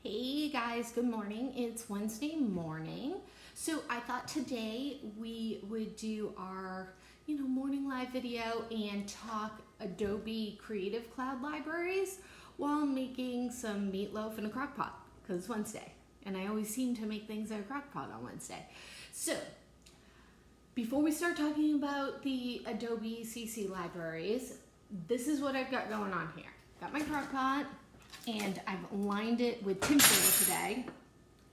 Hey guys, good morning. It's Wednesday morning. So I thought today we would do our, morning live video and talk Adobe Creative Cloud Libraries while making some meatloaf in a crock pot because it's Wednesday and I always seem to make things in a crock pot on Wednesday. So before we start talking about the Adobe CC Libraries, this is what I've got going on here. Got my crock pot. And I've lined it with tinfoil today.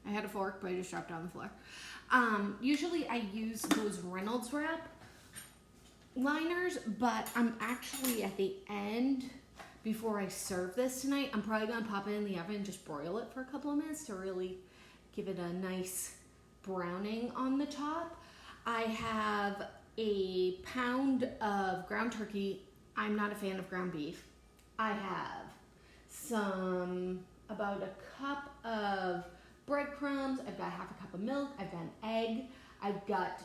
I had a fork, but I just dropped it on the floor. Usually I use those Reynolds wrap liners, but I'm actually at the end, before I serve this tonight, I'm probably gonna pop it in the oven and just broil it for a couple of minutes to really give it a nice browning on the top. I have a pound of ground turkey. I'm not a fan of ground beef. I have about a cup of breadcrumbs. I've got half a cup of milk. I've got an egg. I've got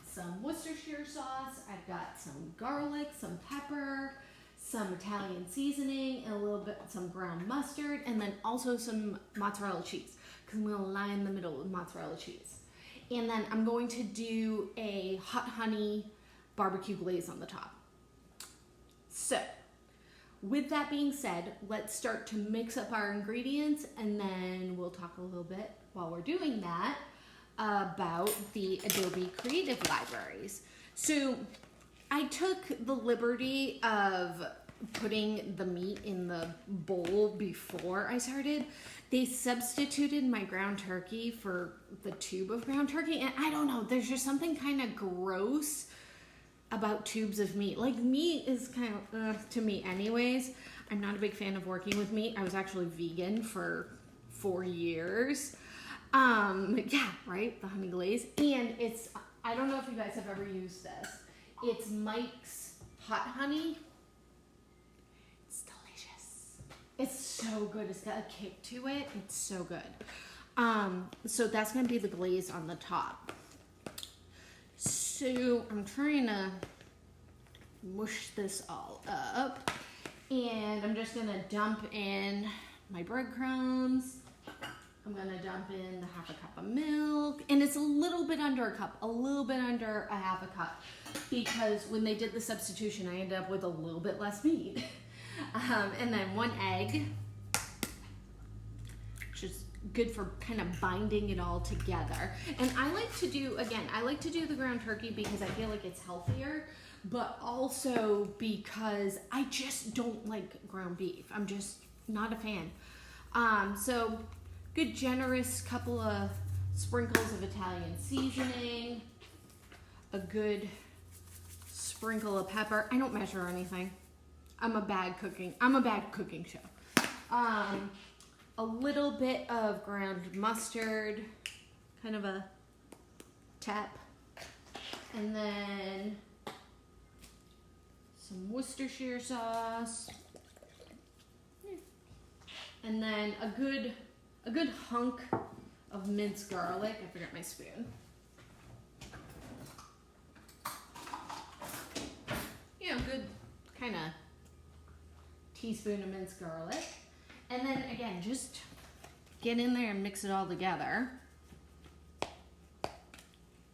some Worcestershire sauce. I've got some garlic, some pepper, some Italian seasoning, and a little bit, some ground mustard, and then also some mozzarella cheese, because I'm going to line the middle with mozzarella cheese. And then I'm going to do a hot honey barbecue glaze on the top. So, with that being said, let's start to mix up our ingredients, and then we'll talk a little bit while we're doing that about the Adobe Creative Libraries. So I took the liberty of putting the meat in the bowl before I started. They substituted my ground turkey for the tube of ground turkey, and I don't know, there's just something kind of gross about tubes of meat. Like, meat is kind of to me anyways. I'm not a big fan of working with meat. I was actually vegan for 4 years. Yeah, right, the honey glaze. And it's, I don't know if you guys have ever used this. It's Mike's hot honey. It's delicious. It's so good. It's got a kick to it. It's so good. So that's gonna be the glaze on the top. So I'm trying to mush this all up, and I'm just gonna dump in my breadcrumbs. I'm gonna dump in the half a cup of milk, and it's a little bit under a cup, a little bit under a half a cup, because when they did the substitution, I ended up with a little bit less meat. And then 1 egg, which is good for kind of binding it all together. And I like to do, again, I like to do the ground turkey because I feel like it's healthier, but also because I just don't like ground beef. I'm just not a fan. So good generous couple of sprinkles of Italian seasoning, a good sprinkle of pepper. I don't measure anything. I'm a bad cooking show. A little bit of ground mustard, kind of a tap, and then some Worcestershire sauce, and then a good hunk of minced garlic. I forgot my spoon. Good kind of teaspoon of minced garlic. And then again, just get in there and mix it all together,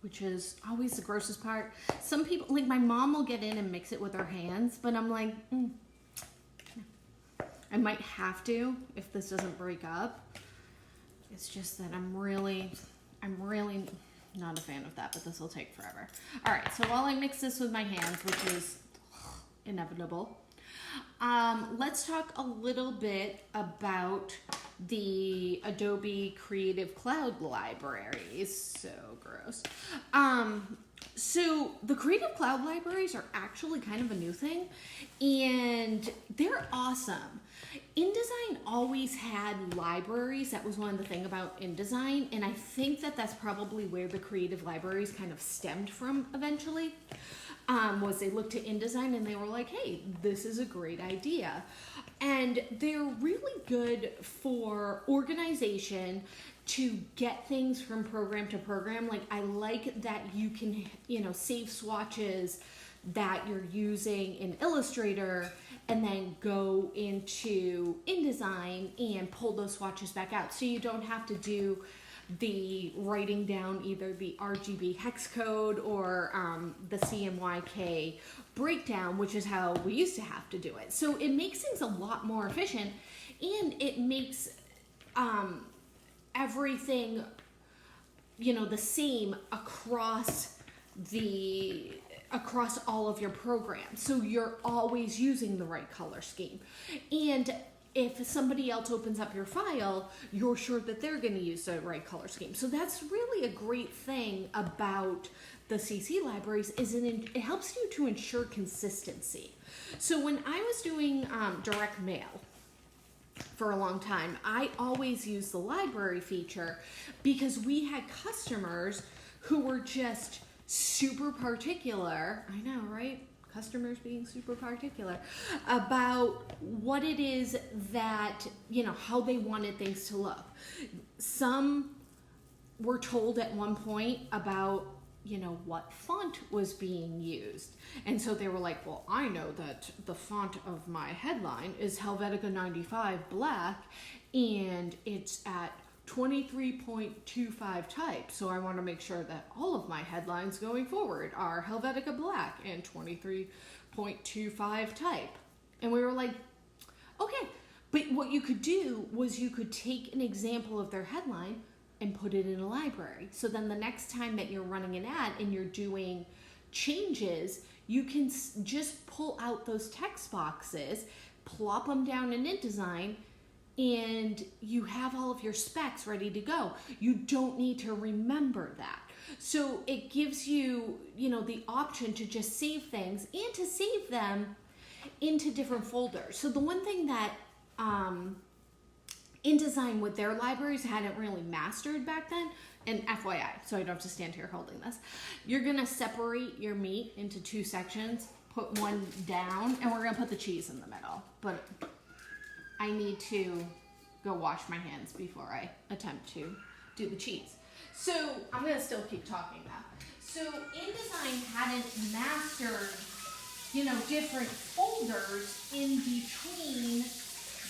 which is always the grossest part. Some people, like my mom, will get in and mix it with her hands, but I'm like, I might have to if this doesn't break up. It's just that I'm really not a fan of that, but this will take forever. All right, so while I mix this with my hands, which is inevitable, let's talk a little bit about the Adobe Creative Cloud Libraries. So gross. So the Creative Cloud Libraries are actually kind of a new thing, and they're awesome. InDesign always had libraries. That was one of the things about InDesign, and I think that that's probably where the Creative Libraries kind of stemmed from eventually. Was they looked at InDesign and they were like, hey, this is a great idea. And they're really good for organization, to get things from program to program. Like, I like that you can, save swatches that you're using in Illustrator and then go into InDesign and pull those swatches back out. So you don't have to do the writing down either the RGB hex code or the CMYK breakdown, which is how we used to have to do it. So it makes things a lot more efficient, and it makes everything, you know, the same across all of your programs. So you're always using the right color scheme. And if somebody else opens up your file, you're sure that they're going to use the right color scheme. So that's really a great thing about the CC libraries, is it helps you to ensure consistency. So when I was doing direct mail for a long time, I always used the library feature because we had customers who were just super particular. I know, right? Customers being super particular about what it is that, you know, how they wanted things to look. Some were told at one point about, you know, what font was being used. And so they were like, well, I know that the font of my headline is Helvetica 95 black, and it's at 23.25 type, so I want to make sure that all of my headlines going forward are Helvetica black and 23.25 type. And we were like, okay, but what you could do was you could take an example of their headline and put it in a library. So then the next time that you're running an ad and you're doing changes, you can just pull out those text boxes, plop them down in InDesign, and you have all of your specs ready to go. You don't need to remember that. So it gives you, you know, the option to just save things and to save them into different folders. So the one thing that InDesign with their libraries hadn't really mastered back then, and FYI, so I don't have to stand here holding this, you're gonna separate your meat into two sections, put one down, and we're gonna put the cheese in the middle. But I need to go wash my hands before I attempt to do the cheese. So I'm gonna still keep talking now. So InDesign hadn't mastered, you know, different folders in between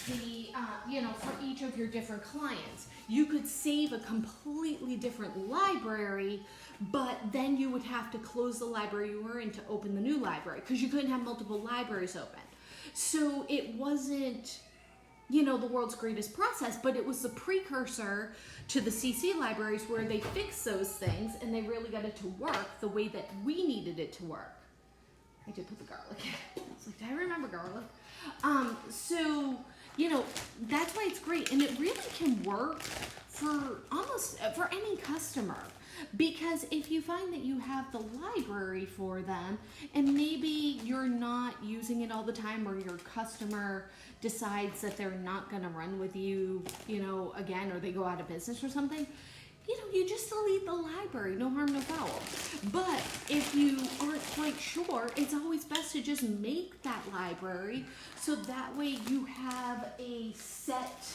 the, you know, for each of your different clients. You could save a completely different library, but then you would have to close the library you were in to open the new library because you couldn't have multiple libraries open. So it wasn't, you know, the world's greatest process, but it was the precursor to the CC libraries where they fixed those things and they really got it to work the way that we needed it to work. I did put the garlic in. I was like, did I remember garlic? So, you know, that's why it's great. And it really can work for almost for any customer. Because if you find that you have the library for them and maybe you're not using it all the time, or your customer decides that they're not going to run with you, you know, again, or they go out of business or something, you know, you just delete the library, no harm, no foul. But if you aren't quite sure, it's always best to just make that library so that way you have a set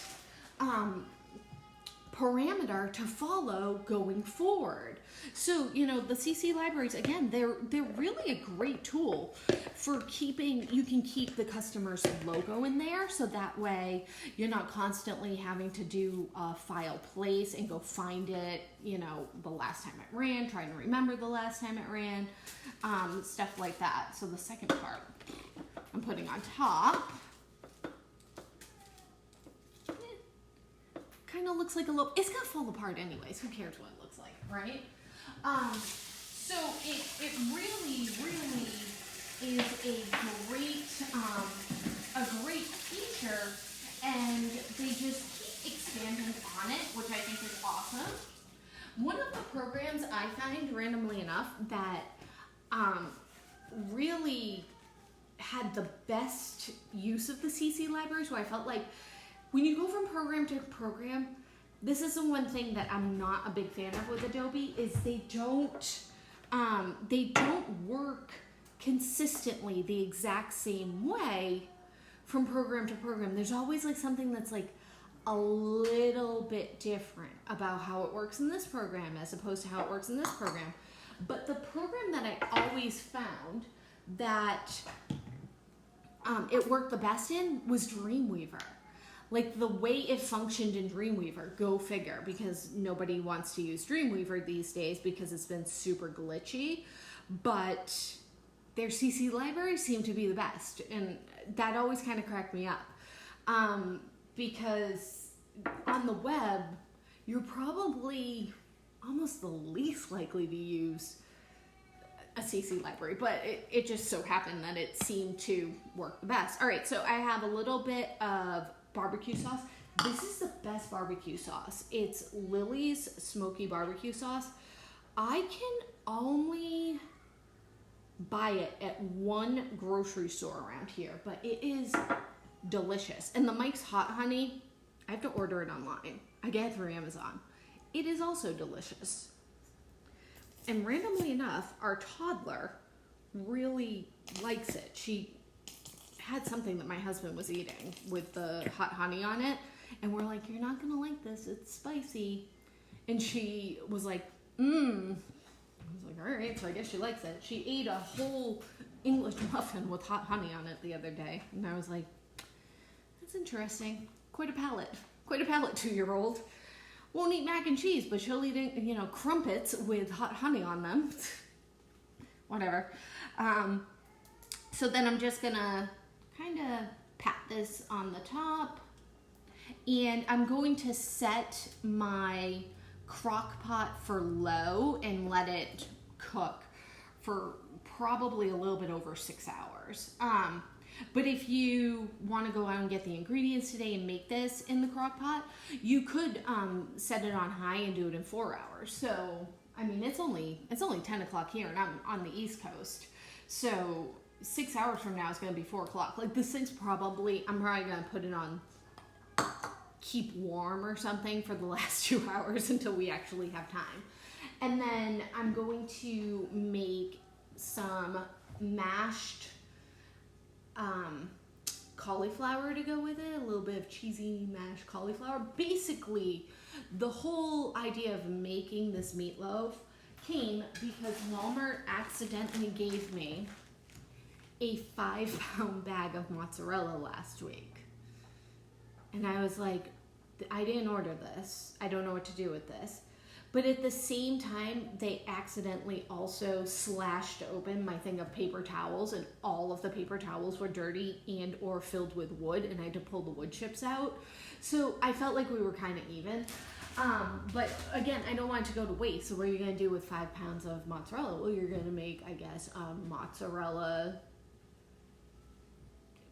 parameter to follow going forward. So, you know, the CC libraries, again, they're really a great tool for keeping, you can keep the customer's logo in there, so that way you're not constantly having to do a file place and go find it, you know, the last time it ran, trying to remember the last time it ran, stuff like that. So the second part I'm putting on top. Kind of looks like a little, it's gonna fall apart anyways, who cares what it looks like, right? So it really, really is a great feature, and they just keep expanding on it, which I think is awesome. One of the programs I find, randomly enough, that really had the best use of the CC libraries, where I felt like when you go from program to program, this is the one thing that I'm not a big fan of with Adobe, is they don't work consistently the exact same way from program to program. There's always like something that's like a little bit different about how it works in this program as opposed to how it works in this program. But the program that I always found that it worked the best in was Dreamweaver. Like the way it functioned in Dreamweaver, go figure, because nobody wants to use Dreamweaver these days because it's been super glitchy, but their CC libraries seem to be the best, and that always kind of cracked me up, because on the web, you're probably almost the least likely to use a CC library, but it just so happened that it seemed to work the best. All right, so I have a little bit of barbecue sauce. This is the best barbecue sauce. It's Lily's smoky barbecue sauce. I can only buy it at one grocery store around here, but it is delicious. And the Mike's Hot Honey, I have to order it online. I get it through Amazon. It is also delicious. And randomly enough, our toddler really likes it. She had something that my husband was eating with the hot honey on it, and we're like, you're not gonna like this, it's spicy. And she was like, I was like, all right, so I guess she likes it. She ate a whole English muffin with hot honey on it the other day, and I was like, that's interesting. Quite a palate 2-year-old. Won't eat mac and cheese, but she'll eat, crumpets with hot honey on them. Whatever. So then I'm just gonna kind of pat this on the top, and I'm going to set my crock pot for low and let it cook for probably a little bit over 6 hours. But if you want to go out and get the ingredients today and make this in the crock pot, you could set it on high and do it in 4 hours. So, I mean, it's only 10 o'clock here, and I'm on the East Coast. So 6 hours from now is going to be 4 o'clock. Like, this thing's I'm probably going to put it on keep warm or something for the last 2 hours until we actually have time. And then I'm going to make some mashed cauliflower to go with it, a little bit of cheesy mashed cauliflower. Basically, the whole idea of making this meatloaf came because Walmart accidentally gave me a 5-pound bag of mozzarella last week. And I was like, I didn't order this. I don't know what to do with this. But at the same time, they accidentally also slashed open my thing of paper towels, and all of the paper towels were dirty and or filled with wood, and I had to pull the wood chips out. So I felt like we were kind of even. But again, I don't want it to go to waste. So what are you going to do with 5 pounds of mozzarella? Well, you're going to make, I guess, mozzarella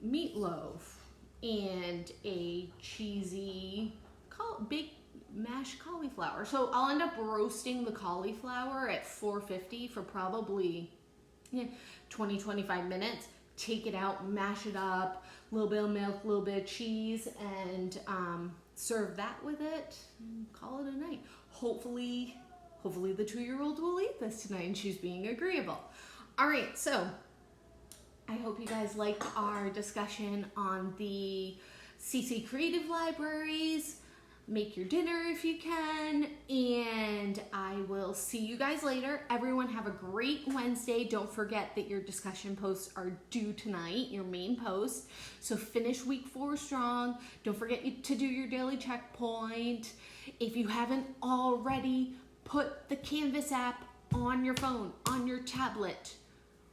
meatloaf and a cheesy big mashed cauliflower. So I'll end up roasting the cauliflower at 450 for probably 20-25 minutes. Take it out, mash it up, a little bit of milk, a little bit of cheese, and serve that with it and call it a night. Hopefully the 2-year-old will eat this tonight, and she's being agreeable. All right, so I hope you guys liked our discussion on the CC Creative Libraries. Make your dinner if you can, and I will see you guys later. Everyone have a great Wednesday. Don't forget that your discussion posts are due tonight, your main post. So finish week 4 strong. Don't forget to do your daily checkpoint. If you haven't already, put the Canvas app on your phone, on your tablet,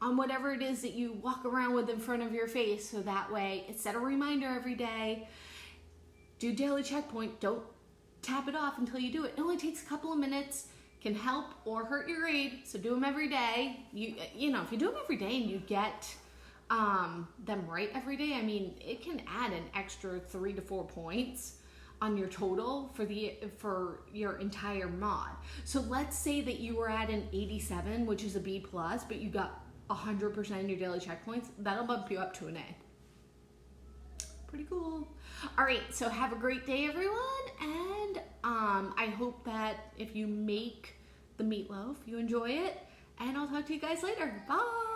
on whatever it is that you walk around with in front of your face, so that way it's set a reminder every day. Do daily checkpoint. Don't tap it off until you do it. It only takes a couple of minutes. Can help or hurt your grade. So do them every day. You know, if you do them every day and you get them right every day, I mean, it can add an extra 3 to 4 points on your total for your entire mod. So let's say that you were at an 87, which is a B+, but you got 100% in your daily checkpoints. That'll bump you up to an A. Pretty cool. All right, so have a great day, everyone, and I hope that if you make the meatloaf, you enjoy it, and I'll talk to you guys later. Bye.